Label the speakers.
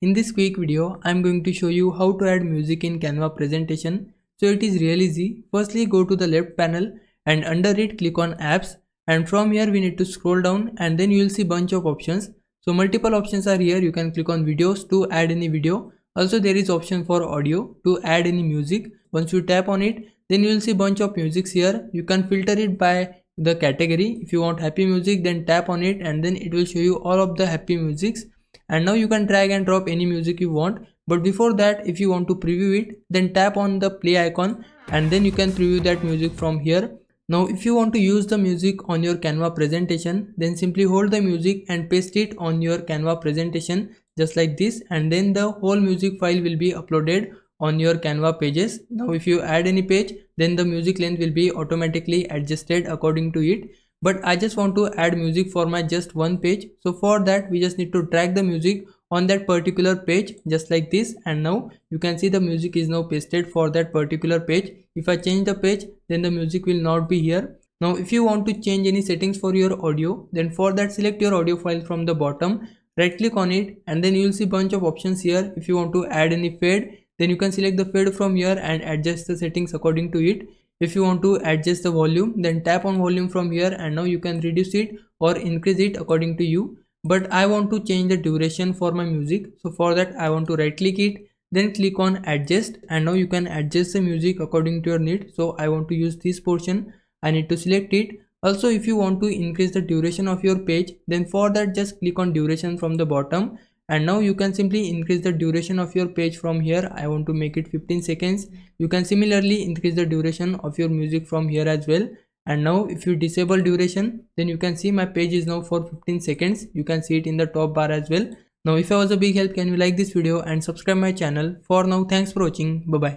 Speaker 1: In this quick video, I am going to show you how to add music in Canva presentation. So it is real easy. Firstly, go to the left panel and under it click on apps, and from here we need to scroll down and then you will see bunch of options. So multiple options are here. You can click on videos to add any video. Also there is option for audio to add any music. Once you tap on it, then you will see bunch of musics here. You can filter it by the category. If you want happy music, then tap on it and then it will show you all of the happy musics. And now you can drag and drop any music you want, but before that, if you want to preview it, then tap on the play icon and then you can preview that music from here. Now if you want to use the music on your Canva presentation, then simply hold the music and paste it on your Canva presentation just like this, and then the whole music file will be uploaded on your Canva pages. Now if you add any page, then the music length will be automatically adjusted according to it. But I just want to add music for my just one page, so for that we just need to drag the music on that particular page just like this, and now you can see the music is now pasted for that particular page. If I change the page, then the music will not be here. Now if you want to change any settings for your audio, then for that select your audio file from the bottom, right click on it and then you will see bunch of options here. If you want to add any fade, then you can select the fade from here and adjust the settings according to it. If you want to adjust the volume, then tap on volume from here and now you can reduce it or increase it according to you. But I want to change the duration for my music, so for that I want to right click it, then click on adjust, and now you can adjust the music according to your need. So I want to use this portion, I need to select it. Also if you want to increase the duration of your page, then for that just click on duration from the bottom, and now you can simply increase the duration of your page from here. I want to make it 15 seconds. You can similarly increase the duration of your music from here as well. And now if you disable duration, then you can see my page is now for 15 seconds. You can see it in the top bar as well. Now if I was a big help, can you like this video and subscribe my channel. For now, thanks for watching. Bye bye.